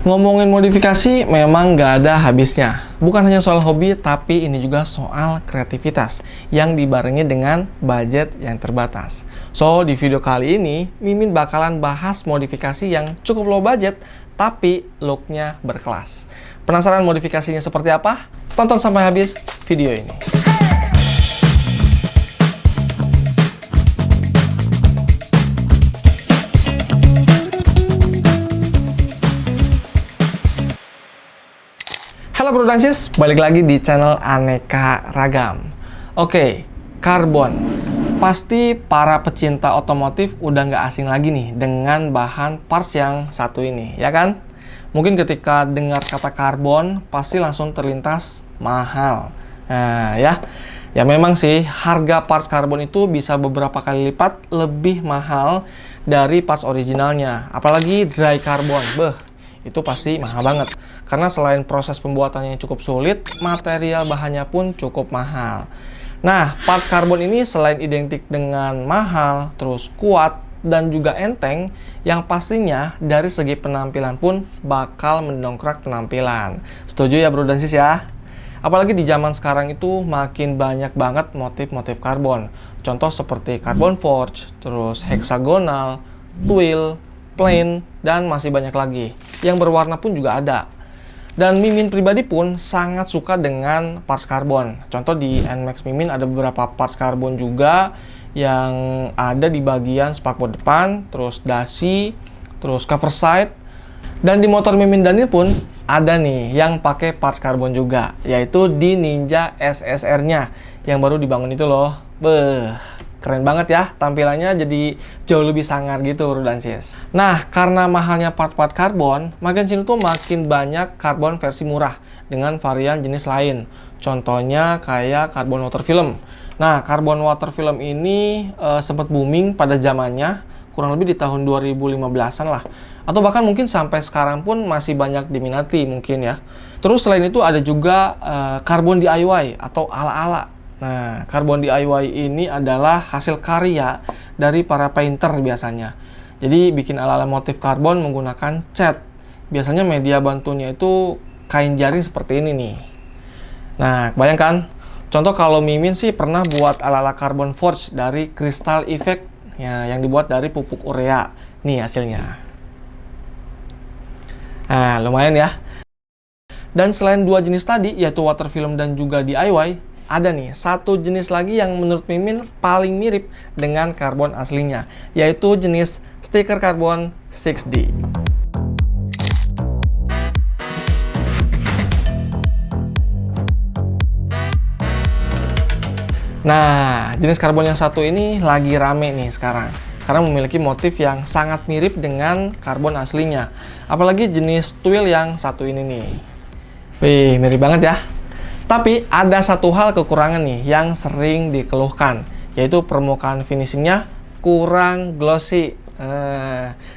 Ngomongin modifikasi memang nggak ada habisnya. Bukan hanya soal hobi, tapi ini juga soal kreativitas yang dibarengi dengan budget yang terbatas. So, di video kali ini, Mimin bakalan bahas modifikasi yang cukup low budget, tapi looknya berkelas. Penasaran modifikasinya seperti apa? Tonton sampai habis video ini. Halo Bro dan Sis, balik lagi di channel Aneka Ragam. Oke, karbon. Pasti para pecinta otomotif udah nggak asing lagi nih dengan bahan parts yang satu ini, ya kan? Mungkin ketika dengar kata karbon, pasti langsung terlintas mahal. Nah, ya memang sih, harga parts karbon itu bisa beberapa kali lipat lebih mahal dari parts originalnya. Apalagi dry carbon, itu pasti mahal banget. Karena selain proses pembuatannya yang cukup sulit, material bahannya pun cukup mahal. Nah, parts karbon ini selain identik dengan mahal, terus kuat, dan juga enteng, yang pastinya dari segi penampilan pun bakal mendongkrak penampilan. Setuju ya Bro dan Sis ya? Apalagi di zaman sekarang itu makin banyak banget motif-motif karbon. Contoh seperti carbon forge, terus hexagonal, twill, plain, dan masih banyak lagi. Yang berwarna pun juga ada. Dan Mimin pribadi pun sangat suka dengan parts karbon. Contoh di NMAX Mimin ada beberapa parts karbon juga yang ada di bagian spakbor depan, terus dasi, terus cover side. Dan di motor Mimin Daniel pun ada nih yang pakai parts karbon juga, yaitu di Ninja SSR-nya yang baru dibangun itu loh. Keren banget ya, tampilannya jadi jauh lebih sangar gitu Bro dan Sis. Nah, karena mahalnya part-part karbon, makin sini tuh makin banyak karbon versi murah dengan varian jenis lain. Contohnya kayak karbon water film. Nah, karbon water film ini sempat booming pada zamannya, kurang lebih di tahun 2015-an lah. Atau bahkan mungkin sampai sekarang pun masih banyak diminati mungkin ya. Terus selain itu ada juga karbon DIY atau ala-ala. Nah, karbon DIY ini adalah hasil karya dari para painter biasanya. Jadi bikin ala-ala motif karbon menggunakan cat. Biasanya media bantunya itu kain jaring seperti ini nih. Nah, bayangkan. Contoh kalau Mimin sih pernah buat ala-ala carbon forge dari Crystal Effect ya, yang dibuat dari pupuk urea. Nih hasilnya. Nah, lumayan ya. Dan selain dua jenis tadi, yaitu water film dan juga DIY, ada nih satu jenis lagi yang menurut Mimin paling mirip dengan karbon aslinya, yaitu jenis stiker karbon 6D. Nah, jenis karbon yang satu ini lagi rame nih sekarang, karena memiliki motif yang sangat mirip dengan karbon aslinya. Apalagi jenis twill yang satu ini nih. Wih, mirip banget ya. Tapi ada satu hal kekurangan nih yang sering dikeluhkan, yaitu permukaan finishingnya kurang glossy,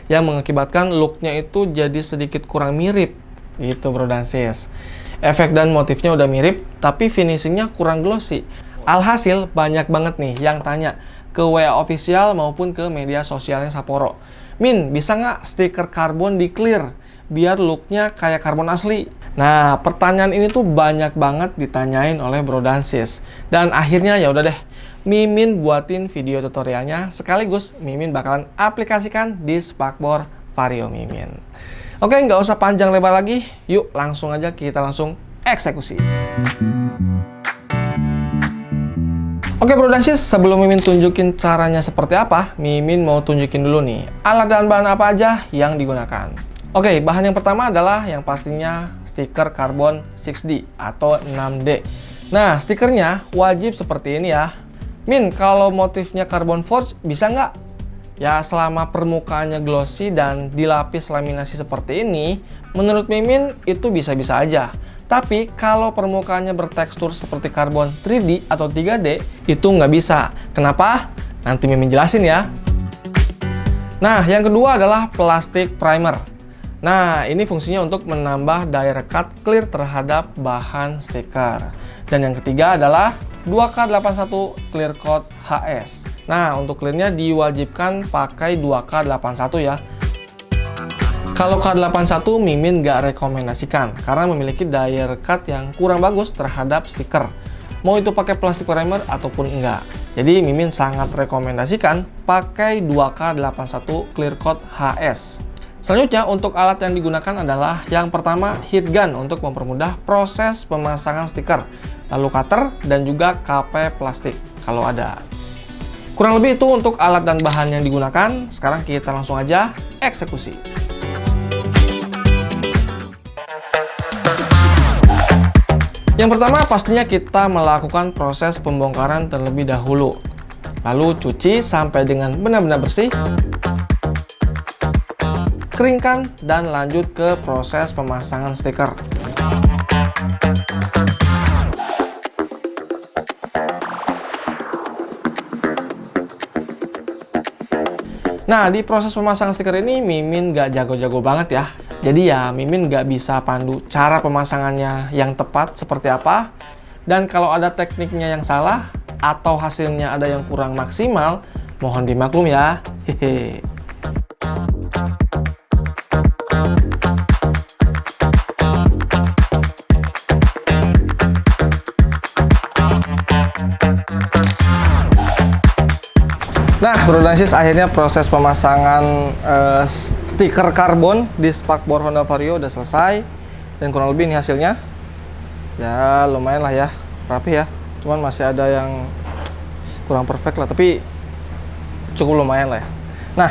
yang mengakibatkan looknya itu jadi sedikit kurang mirip gitu Bro dan Sis. Efek dan motifnya udah mirip, tapi finishingnya kurang glossy. Alhasil banyak banget nih yang tanya ke WA official maupun ke media sosialnya Sapporo, Min, bisa nggak stiker karbon di clear biar looknya kayak karbon asli? Nah, pertanyaan ini tuh banyak banget ditanyain oleh Bro dan Sis. Dan akhirnya ya udah deh, Mimin buatin video tutorialnya, sekaligus Mimin bakalan aplikasikan di spakbor Vario Mimin. Oke, nggak usah panjang lebar lagi, yuk langsung aja kita langsung eksekusi. Oke Bro dan Sis, sebelum Mimin tunjukin caranya seperti apa, Mimin mau tunjukin dulu nih alat dan bahan apa aja yang digunakan. Oke, bahan yang pertama adalah yang pastinya stiker karbon 6D atau 6D. Nah, stikernya wajib seperti ini ya. Min, kalau motifnya carbon forge bisa nggak? Ya, selama permukaannya glossy dan dilapis laminasi seperti ini, menurut Mimin itu bisa-bisa aja. Tapi kalau permukaannya bertekstur seperti karbon 3D atau 3D, itu nggak bisa. Kenapa? Nanti Mimin jelasin ya. Nah, yang kedua adalah plastik primer. Nah, ini fungsinya untuk menambah daya rekat clear terhadap bahan stiker. Dan yang ketiga adalah 2K81 Clear Coat HS. Nah, untuk clearnya diwajibkan pakai 2K81 ya. Kalau K81 Mimin nggak rekomendasikan karena memiliki daya rekat yang kurang bagus terhadap stiker. Mau itu pakai plastik primer ataupun enggak. Jadi Mimin sangat rekomendasikan pakai 2K81 Clear Coat HS. Selanjutnya untuk alat yang digunakan adalah yang pertama heat gun untuk mempermudah proses pemasangan stiker, lalu cutter dan juga KP plastik kalau ada. Kurang lebih itu untuk alat dan bahan yang digunakan. Sekarang kita langsung aja eksekusi. Yang pertama pastinya kita melakukan proses pembongkaran terlebih dahulu. Lalu cuci sampai dengan benar-benar bersih. Keringkan dan lanjut ke proses pemasangan stiker. Nah, di proses pemasangan stiker ini Mimin nggak jago-jago banget ya. Jadi ya Mimin nggak bisa pandu cara pemasangannya yang tepat seperti apa. Dan kalau ada tekniknya yang salah atau hasilnya ada yang kurang maksimal, mohon dimaklum ya. Hehe. Nah, Bro dan Sis, akhirnya proses pemasangan stiker karbon di spakbor Honda Vario udah selesai. Dan kurang lebih ini hasilnya. Ya, lumayan lah ya, rapi ya. Cuman masih ada yang kurang perfect lah, tapi cukup lumayan lah ya. Nah,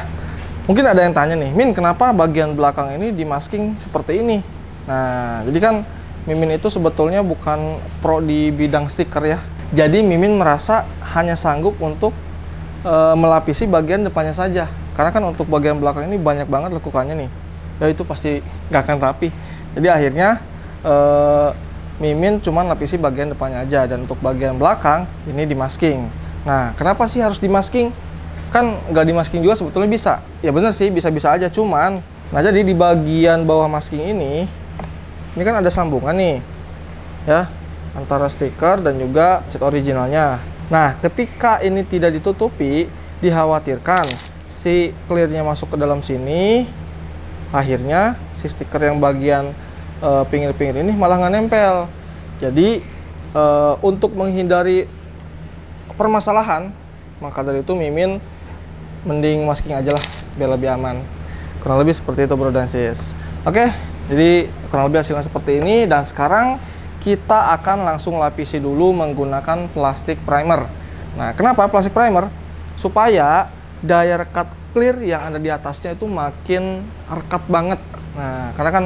mungkin ada yang tanya nih, Min, kenapa bagian belakang ini di masking seperti ini? Nah, jadi kan Mimin itu sebetulnya bukan pro di bidang stiker ya. Jadi Mimin merasa hanya sanggup untuk melapisi bagian depannya saja, karena kan untuk bagian belakang ini banyak banget lekukannya nih, ya itu pasti nggak akan rapi. Jadi akhirnya Mimin cuma lapisi bagian depannya aja, dan untuk bagian belakang ini di masking. Nah, kenapa sih harus di masking? Kan nggak di masking juga sebetulnya bisa. Ya bener sih, bisa-bisa aja, cuman nah jadi di bagian bawah masking ini kan ada sambungan nih ya antara stiker dan juga cat originalnya. Nah, ketika ini tidak ditutupi, dikhawatirkan si clearnya masuk ke dalam sini, akhirnya si stiker yang bagian pinggir-pinggir ini malah nggak nempel. Jadi untuk menghindari permasalahan, maka dari itu Mimin mending masking aja lah biar lebih aman. Kurang lebih seperti itu, Bro dan Sis. Oke, jadi kurang lebih hasilnya seperti ini. Dan sekarang kita akan langsung lapisi dulu menggunakan plastik primer. Nah, kenapa plastik primer? Supaya daya rekat clear yang ada di atasnya itu makin rekat banget. Nah, karena kan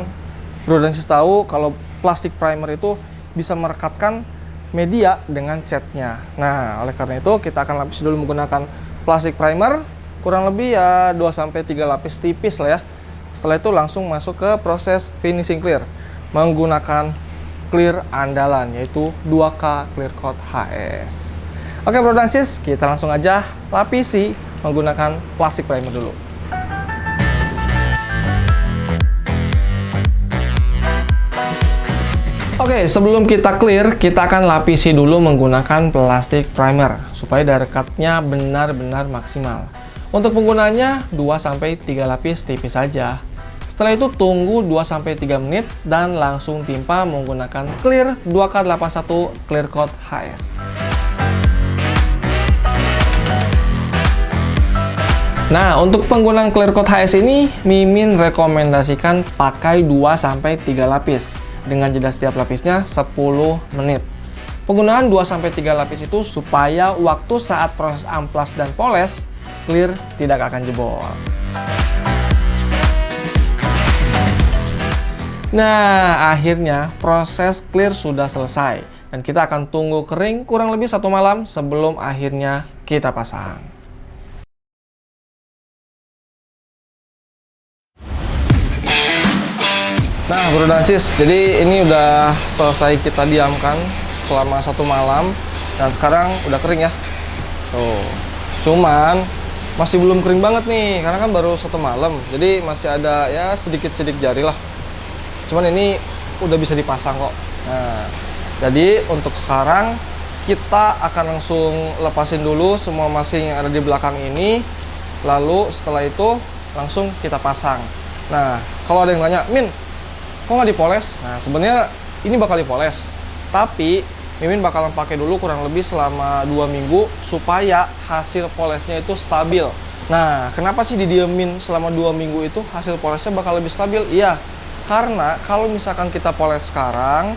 Bro dan Sis tahu kalau plastik primer itu bisa merekatkan media dengan catnya. Nah, oleh karena itu kita akan lapisi dulu menggunakan plastik primer, kurang lebih ya 2-3 lapis tipis lah ya. Setelah itu langsung masuk ke proses finishing clear menggunakan clear andalan, yaitu 2K Clear Coat HS. Oke, Bro dan Sis, kita langsung aja lapisi menggunakan plastik primer dulu. Oke, sebelum kita clear, kita akan lapisi dulu menggunakan plastik primer supaya daya rekatnya benar-benar maksimal. Untuk penggunaannya 2-3 lapis tipis saja. Setelah itu tunggu 2-3 menit dan langsung timpa menggunakan clear 2K81 Clear Coat HS. Nah, untuk penggunaan Clear Coat HS ini Mimin rekomendasikan pakai 2-3 lapis dengan jeda setiap lapisnya 10 menit. Penggunaan 2-3 lapis itu supaya waktu saat proses amplas dan poles clear tidak akan jebol. Nah, akhirnya proses clear sudah selesai dan kita akan tunggu kering kurang lebih 1 malam sebelum akhirnya kita pasang. Nah, Bro dan Sis, jadi ini udah selesai kita diamkan selama 1 malam dan sekarang udah kering ya. Tuh, cuman masih belum kering banget nih karena kan baru 1 malam, jadi masih ada ya sedikit-sedikit jari lah. Cuman ini udah bisa dipasang kok. Nah, jadi untuk sekarang kita akan langsung lepasin dulu semua masing yang ada di belakang ini. Lalu setelah itu langsung kita pasang. Nah, kalau ada yang tanya, Min, kok nggak dipoles? Nah, sebenarnya ini bakal dipoles, tapi Mimin bakalan pakai dulu kurang lebih selama 2 minggu supaya hasil polesnya itu stabil. Nah, kenapa sih didiemin selama 2 minggu itu hasil polesnya bakal lebih stabil? Iya, karena kalau misalkan kita poles sekarang,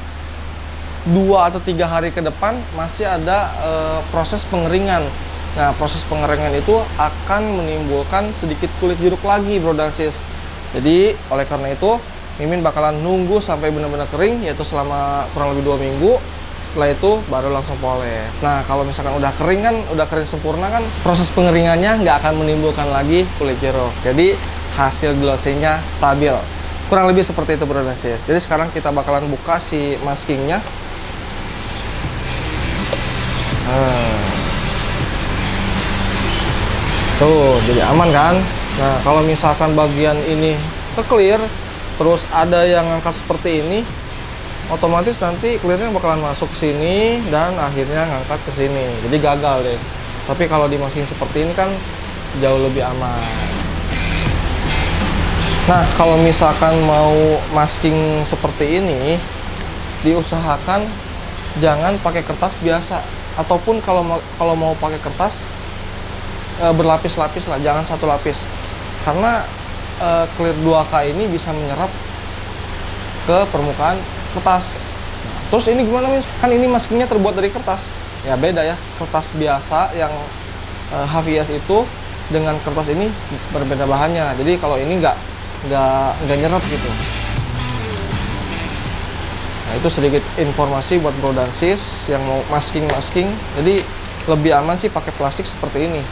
2 atau 3 hari ke depan masih ada proses pengeringan. Nah, proses pengeringan itu akan menimbulkan sedikit kulit jeruk lagi, bro dan sis. Jadi, oleh karena itu, Mimin bakalan nunggu sampai benar-benar kering, yaitu selama kurang lebih 2 minggu. Setelah itu baru langsung poles. Nah, kalau misalkan udah kering kan, udah kering sempurna kan, proses pengeringannya nggak akan menimbulkan lagi kulit jeruk. Jadi hasil glossy-nya stabil. Kurang lebih seperti itu, bro dan sis. Jadi sekarang kita bakalan buka si maskingnya. Tuh, jadi aman kan? Nah, kalau misalkan bagian ini ke-clear, terus ada yang ngangkat seperti ini, otomatis nanti clearnya bakalan masuk ke sini dan akhirnya ngangkat ke sini. Jadi gagal deh. Tapi kalau di masking seperti ini kan jauh lebih aman. Nah, kalau misalkan mau masking seperti ini, diusahakan jangan pakai kertas biasa, ataupun kalau mau pakai kertas berlapis-lapis lah, jangan satu lapis. Karena clear 2K ini bisa menyerap ke permukaan kertas. Terus ini gimana, Min? Kan ini maskingnya terbuat dari kertas. Ya beda ya, kertas biasa yang HVS itu dengan kertas ini berbeda bahannya. Jadi kalau ini nggak nyerap gitu. Nah, itu sedikit informasi buat bro dan sis yang mau masking. Jadi lebih aman sih pakai plastik seperti ini.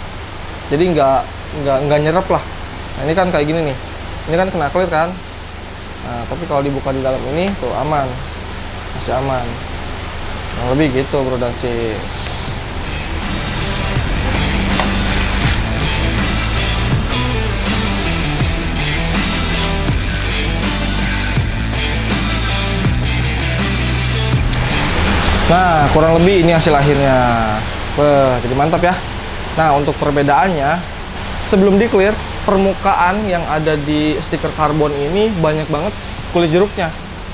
Jadi nggak nyerap lah. Nah, ini kan kayak gini nih. Ini kan kena clear kan. Nah, tapi kalau dibuka di dalam ini tuh aman, masih aman. Nah, lebih gitu, bro dan sis. Nah, kurang lebih ini hasil akhirnya. Wah, jadi mantap ya. Nah, untuk perbedaannya, sebelum di clear, permukaan yang ada di stiker karbon ini banyak banget kulit jeruknya.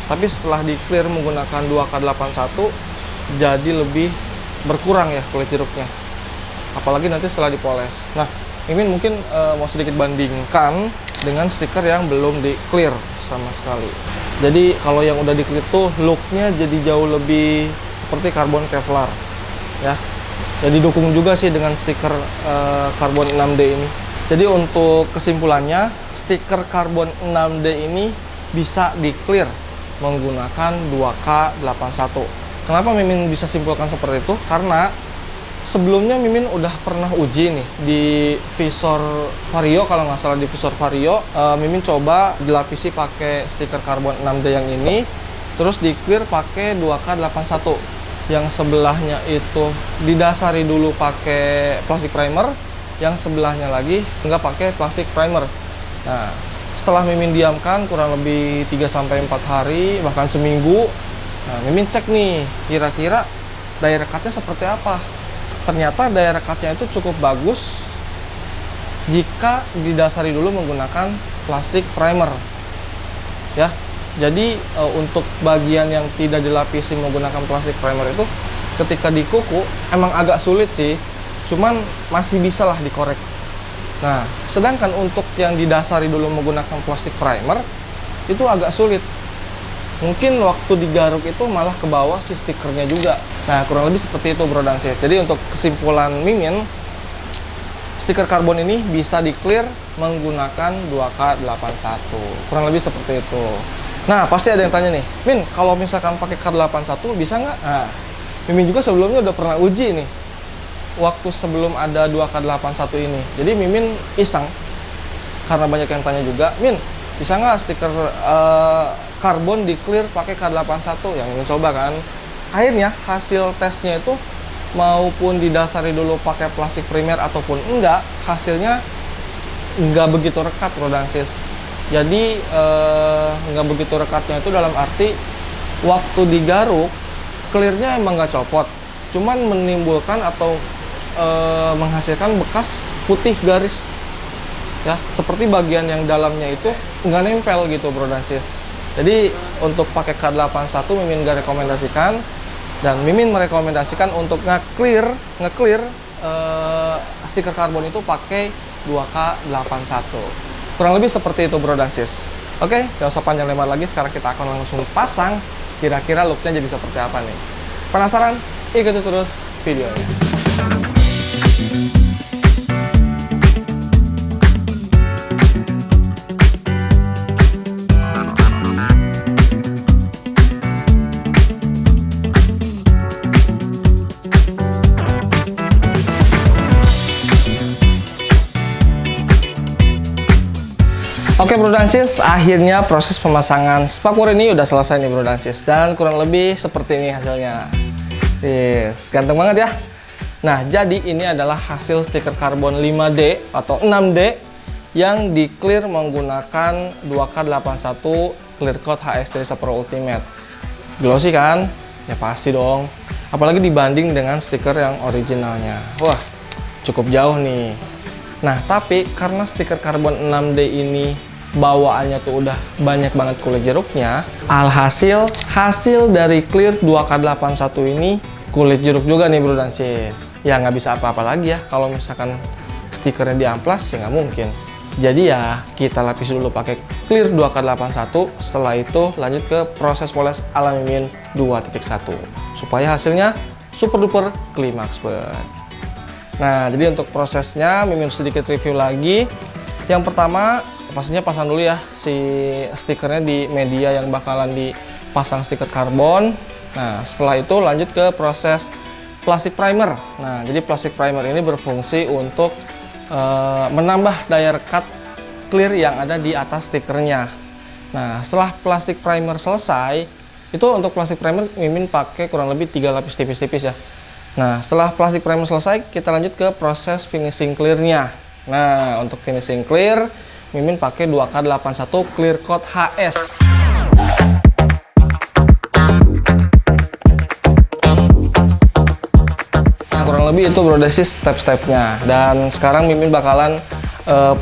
Tapi setelah di clear menggunakan 2K81, jadi lebih berkurang ya kulit jeruknya. Apalagi nanti setelah dipoles. Nah, Mimin mungkin mau sedikit bandingkan dengan stiker yang belum di clear sama sekali. Jadi kalau yang udah di clear tuh looknya jadi jauh lebih seperti karbon Kevlar ya. Jadi dukung juga sih dengan stiker karbon 6D ini. Jadi untuk kesimpulannya, stiker karbon 6D ini bisa di clear menggunakan 2K81. Kenapa Mimin bisa simpulkan seperti itu? Karena sebelumnya Mimin udah pernah uji nih di visor Vario, kalau nggak salah di visor Vario, Mimin coba dilapisi pakai stiker karbon 6D yang ini, terus di clear pakai 2K81. Yang sebelahnya itu didasari dulu pakai plastik primer, yang sebelahnya lagi nggak pakai plastik primer. Nah, setelah Mimin diamkan kurang lebih 3-4 hari, bahkan seminggu, nah Mimin cek nih, kira-kira daya rekatnya seperti apa. Ternyata daya rekatnya itu cukup bagus jika didasari dulu menggunakan plastik primer ya. Jadi untuk bagian yang tidak dilapisi menggunakan plastik primer itu ketika di kuku emang agak sulit sih, cuman masih bisa lah dikorek. Nah, sedangkan untuk yang didasari dulu menggunakan plastik primer itu agak sulit. Mungkin waktu digaruk itu malah ke bawah si stikernya juga. Nah, kurang lebih seperti itu, bro dan sis. Jadi untuk kesimpulan Mimin, stiker karbon ini bisa di clear menggunakan 2K81. Kurang lebih seperti itu. Nah, pasti ada yang tanya nih, Min, kalau misalkan pakai K81 bisa nggak? Nah, Mimin juga sebelumnya udah pernah uji nih, waktu sebelum ada 2K81 ini. Jadi Mimin iseng, karena banyak yang tanya juga, Min, bisa nggak stiker karbon di clear pakai K81? Yang Mimin coba kan. Akhirnya hasil tesnya itu maupun didasari dulu pakai plastik primer ataupun enggak, hasilnya nggak begitu rekat, bro dan sis. Jadi nggak begitu rekatnya itu dalam arti waktu digaruk clearnya emang nggak copot, cuman menimbulkan atau menghasilkan bekas putih garis. ya, seperti bagian yang dalamnya itu nggak nempel gitu bro dan sis. Jadi untuk pakai K81 Mimin nggak rekomendasikan, dan Mimin merekomendasikan untuk nge-clear stiker karbon itu pakai 2K81. Kurang lebih seperti itu bro dan sis. Oke, gak usah panjang lebar lagi, sekarang kita akan langsung pasang kira-kira looknya jadi seperti apa nih. Penasaran? Ikuti terus videonya. Oke bro dan sis, akhirnya proses pemasangan spakbor ini udah selesai nih bro dan sis, dan kurang lebih seperti ini hasilnya. Yes, ganteng banget ya. Nah, jadi ini adalah hasil stiker karbon 5D atau 6D yang di clear menggunakan 2K81 Clear Coat HS3 Pro Ultimate. Glossy kan? Ya pasti dong. Apalagi dibanding dengan stiker yang originalnya. Wah, cukup jauh nih. Nah, tapi karena stiker karbon 6D ini bawaannya tuh udah banyak banget kulit jeruknya, alhasil hasil dari clear 2K81 ini kulit jeruk juga nih bro dan sis. Ya nggak bisa apa-apa lagi ya kalau misalkan stikernya diamplas, ya nggak mungkin. Jadi ya kita lapis dulu pakai clear 2K81, setelah itu lanjut ke proses poles ala Mimin 2.1 supaya hasilnya super duper klimaks banget. Nah, jadi untuk prosesnya Mimin sedikit review lagi. Yang pertama, pastinya pasang dulu ya si stikernya di media yang bakalan dipasang stiker karbon. Nah, setelah itu lanjut ke proses plastik primer. Nah, jadi plastik primer ini berfungsi untuk menambah daya rekat clear yang ada di atas stikernya. Nah, setelah plastik primer selesai, itu untuk plastik primer Mimin pakai kurang lebih 3 lapis tipis-tipis ya. Nah, setelah plastik primer selesai, kita lanjut ke proses finishing clearnya. Nah, untuk finishing clear, Mimin pakai 2K81 Clear Coat HS. Nah, kurang lebih itu bro sis step-stepnya. Dan sekarang Mimin bakalan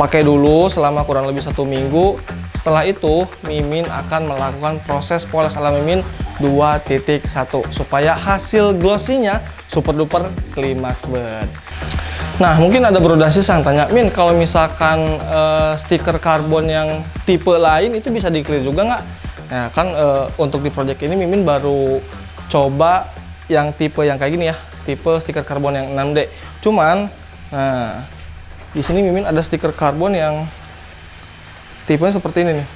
pakai dulu selama kurang lebih 1 minggu. Setelah itu, Mimin akan melakukan proses poles ala Mimin 2.1 supaya hasil glossy-nya super duper klimaks banget. Nah, mungkin ada bro dan sis yang tanya, Min, kalau misalkan stiker karbon yang tipe lain itu bisa di clear juga nggak? Nah, kan untuk di project ini Mimin baru coba yang tipe yang kayak gini ya, tipe stiker karbon yang 6D. Cuman, nah di sini Mimin ada stiker karbon yang tipenya seperti ini nih.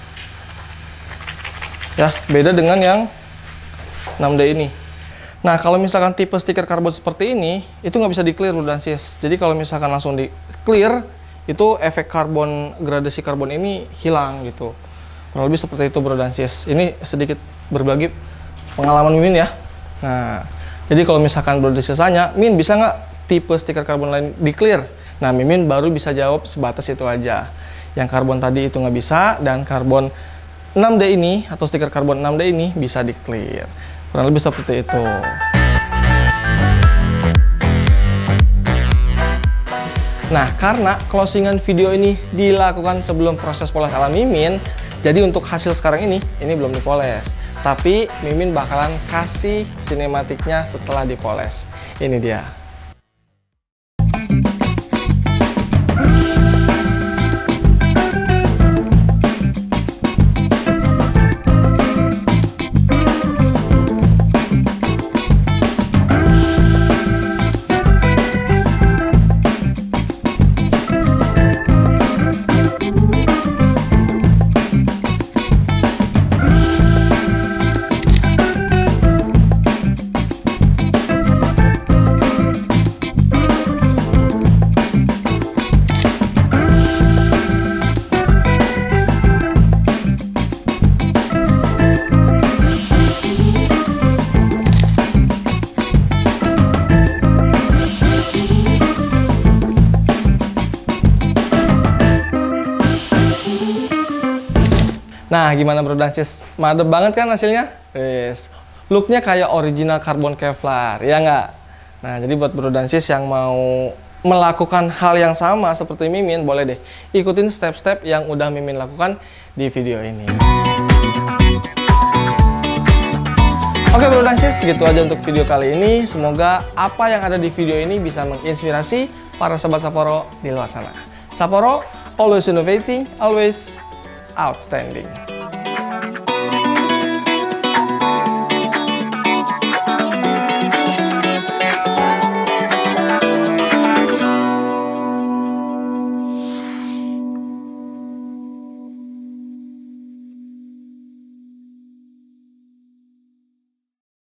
Ya, beda dengan yang 6D ini. Nah, kalau misalkan tipe stiker karbon seperti ini, itu nggak bisa di clear bro dan sis. Jadi kalau misalkan langsung di clear, itu efek karbon, gradasi karbon ini hilang gitu. Kurang lebih seperti itu bro dan sis. Ini sedikit berbagi pengalaman Mimin ya. Nah, jadi kalau misalkan bro dan sis tanya, Min bisa nggak tipe stiker karbon lain di clear? Nah, Mimin baru bisa jawab sebatas itu aja. Yang karbon tadi itu nggak bisa, dan karbon 6D ini atau stiker karbon 6D ini bisa di clear. Kurang lebih seperti itu. Nah, karena closingan video ini dilakukan sebelum proses poles ala Mimin, jadi untuk hasil sekarang ini belum dipoles. Tapi Mimin bakalan kasih sinematiknya setelah dipoles. Ini dia. Nah, gimana bro dan sis? Mantep banget kan hasilnya? Yes. Looknya kayak original karbon Kevlar, ya nggak? Nah, jadi buat bro dan sis yang mau melakukan hal yang sama seperti Mimin, boleh deh ikutin step-step yang udah Mimin lakukan di video ini. Oke bro dan sis, segitu aja untuk video kali ini. Semoga apa yang ada di video ini bisa menginspirasi para sobat Sapporo di luar sana. Sapporo, always innovating, always outstanding.